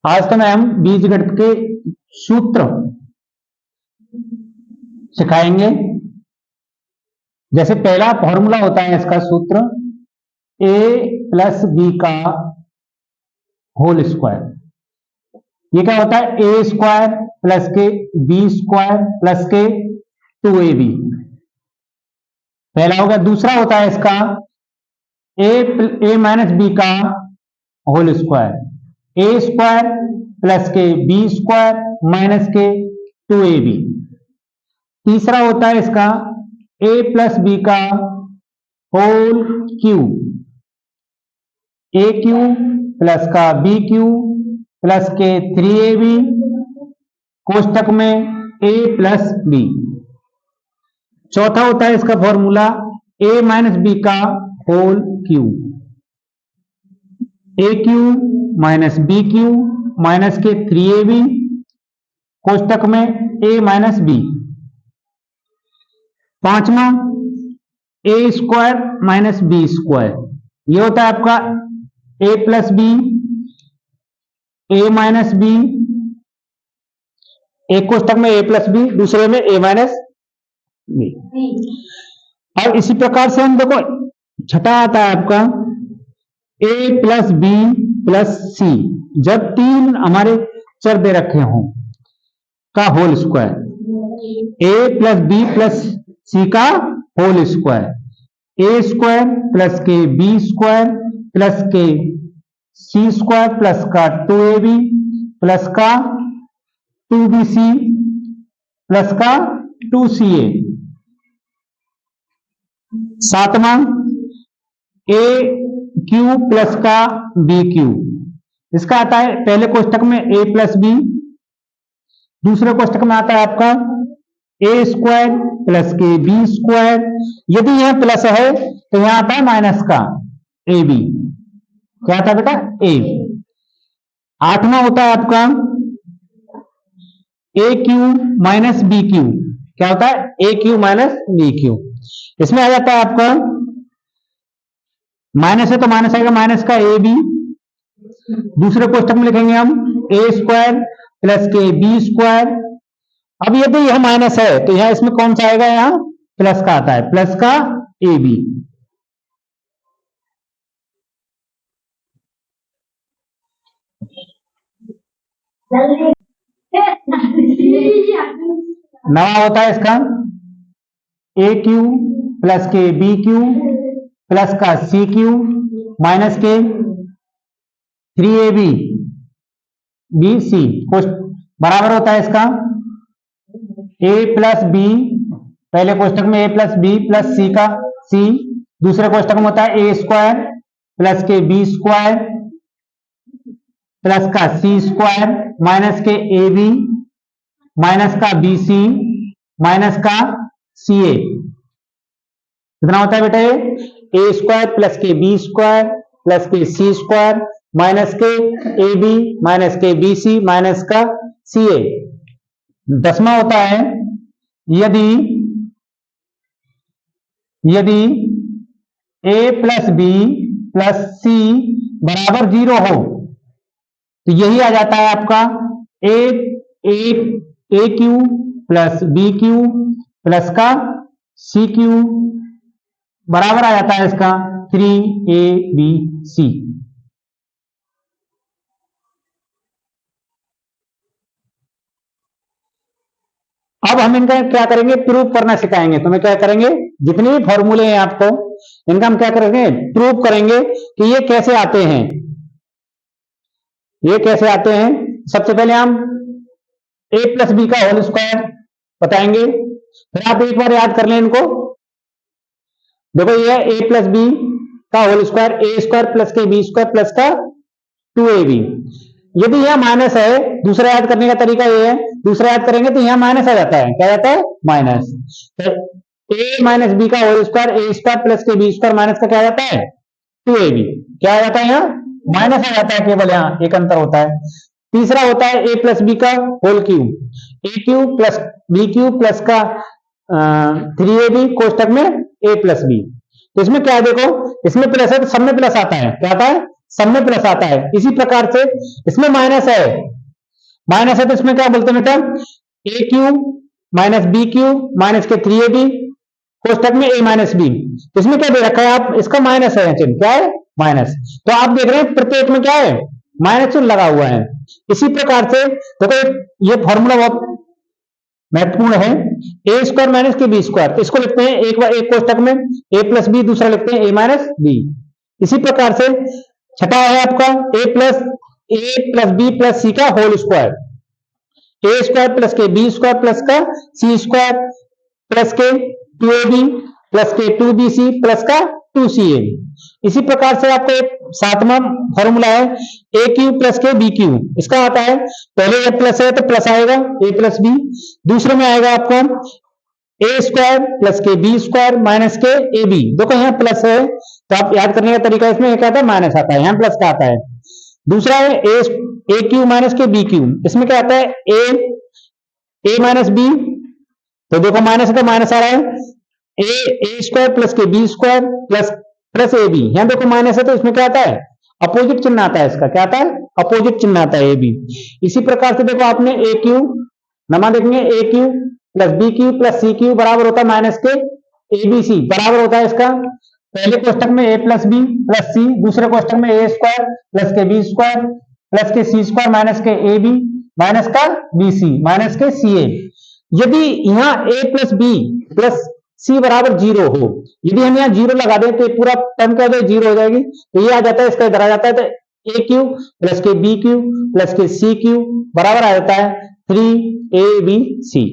आज तो हम बीजगणित के सूत्र सिखाएंगे। जैसे पहला फॉर्मूला होता है इसका सूत्र a प्लस बी का होल स्क्वायर। ये क्या होता है? ए स्क्वायर प्लस के बी स्क्वायर प्लस के 2ab पहला होगा। दूसरा होता है इसका a माइनस बी का whole square, A square plus के बी स्क्वायर माइनस के 2ab। तीसरा होता है इसका a प्लस बी का whole cube, A cube plus का बी क्यूब प्लस के 3ab कोष्टक में a प्लस बी। चौथा होता है इसका फॉर्मूला a माइनस बी का whole cube, A cube minus B cube minus के 3ab कोष्टक में a माइनस बी। पांचवा A square minus B square, ये होता है आपका a plus B, A minus B, एक कोष्टक में a प्लस बी, दूसरे में a माइनस बी। और इसी प्रकार से हम देखो छठा आता है आपका a plus B plus C, जब तीन हमारे चर दे रखे हों का whole square, a plus B plus C का whole square, A square plus के बी स्क्वायर प्लस के सी स्क्वायर प्लस का 2ab प्लस का 2bc प्लस का 2ca। सातवां ए क्यूब प्लस का बी क्यूब, इसका आता है पहले कोष्टक में a प्लस बी, दूसरे कोष्टक में आता है आपका ए स्क्वायर प्लस के बी स्क्वायर, यदि यह प्लस है तो यहां आता है माइनस का ए बी। क्या आता है बेटा? ए। आठवां होता है आपका A cube minus B cube, क्या होता है? ए क्यूब माइनस बी क्यूब। इसमें आ जाता है आपका माइनस है तो माइनस आएगा माइनस का ए बी, दूसरे कोष्टक में लिखेंगे हम ए स्क्वायर प्लस के बी स्क्वायर। अब यदि यह माइनस है तो यहां इसमें कौन सा आएगा? यहां प्लस का आता है, प्लस का ए बी। नवा होता है इसका ए क्यूब प्लस के बी क्यूब प्लस का सी क्यूब माइनस के 3ab बी सी बराबर होता है इसका a प्लस बी, पहले कोष्टक में a plus B plus C का सी, दूसरे कोष्टक में होता है ए स्क्वायर प्लस के बी स्क्वायर प्लस का सी स्क्वायर माइनस के ए बी माइनस का बी सी माइनस का सी ए। कितना होता है बेटा? ए स्क्वायर प्लस के बी स्क्वायर प्लस के सी स्क्वायर माइनस के ए बी माइनस के बी सी माइनस का सी ए। दसवां होता है यदि a plus B plus C बराबर 0 हो तो यही आ जाता है आपका A cube plus B cube plus का सी क्यूब बराबर आ जाता है इसका 3abc। अब हम इनका क्या करेंगे? प्रूफ करना सिखाएंगे। तो मैं क्या करेंगे? जितने भी फॉर्मूले हैं आपको इनका हम क्या करेंगे? प्रूफ करेंगे कि ये कैसे आते हैं, ये कैसे आते हैं। सबसे पहले हम a प्लस बी का होल स्क्वायर बताएंगे, फिर आप एक बार याद कर लें इनको। देखो ये a प्लस बी का whole square, A square plus के बी स्क्वायर प्लस का 2ab। यदि यह माइनस है, दूसरा याद करने का तरीका ये है, दूसरा याद करेंगे तो यहां माइनस आ जाता है। क्या जाता है? माइनस। तो a माइनस बी का whole square, A square plus के बी स्क्वायर माइनस का क्या जाता है? 2ab। क्या आ जाता है? यहाँ माइनस आ जाता है, केवल यहाँ एक अंतर होता है। तीसरा होता है a प्लस बी का whole cube, A cube plus B cube plus का 3ab कोष्टक में a प्लस बी। तो इसमें क्या है? देखो इसमें प्लस है तो सब में प्लस आता है। क्या आता है? सब में प्लस आता है। इसी प्रकार से इसमें माइनस है तो इसमें क्या बोलते हैं बेटा, A cube minus B cube minus के 3ab कोष्टक में a माइनस बी। तो इसमें क्या दे रखा है, आप इसका माइनस है, चिन्ह क्या है, माइनस। तो आप देख रहे हैं प्रत्येक में क्या है, माइनस चिन्ह लगा हुआ है। इसी प्रकार से देखो ये फॉर्मूला बहुत महत्वपूर्ण है, ए स्क्वायर माइनस के बी स्क्वायर, इसको लिखते हैं एक कोष्टक में ए प्लस बी, दूसरा लिखते हैं ए माइनस बी। इसी प्रकार से छठा है आपका ए प्लस बी प्लस सी का whole square, A square plus के बी स्क्वायर प्लस का सी स्क्वायर प्लस के 2ab प्लस के 2bc प्लस का 2ca। इसी प्रकार से आपको एक सातवां फॉर्मूला है ए क्यू प्लस के बी क्यू, इसका आता है, पहले जब प्लस है तो प्लस आएगा ए प्लस बी, दूसरे में आएगा आपका ए स्क्वायर प्लस के बी स्क्वायर माइनस के ए बी। देखो यहाँ प्लस है तो आप याद करने का तरीका इसमें एक आता है माइनस आता है, यहाँ प्लस का आता है। दूसरा है ए क्यू माइनस के बी क्यू, इसमें क्या आता है ए माइनस बी, तो देखो माइनस है तो माइनस आ रहा है ए स्क्वायर प्लस के B square plus A B, यहाँ देखो माइनस है तो इसमें क्या आता है, अपोजिट चिन्ह आता है, इसका क्या आता है, अपोजिट चिन्ह आता है ए बी। इसी प्रकार से देखो आपने ए क्यू नमा देखेंगे, A cube plus B cube plus C cube बराबर होता है माइनस के ए बी सी, बराबर होता है इसका पहले कोष्टक में ए प्लस बी प्लस सी, दूसरे कोष्टक में ए स्क्वायर प्लस के बी स्क्वायर प्लस के सी स्क्वायर माइनस के ए बी माइनस का बी सी माइनस के सी ए। यदि यहाँ ए प्लस बी प्लस सी बराबर 0 हो, यदि हम यहाँ 0 लगा दें तो पूरा टर्म क्या हो जाएगी, 0 हो जाएगी, तो ये आ जाता है, इसका इधर आ जाता है, तो ए क्यू प्लस के बी क्यू प्लस के सी क्यू बराबर आ जाता है 3abc।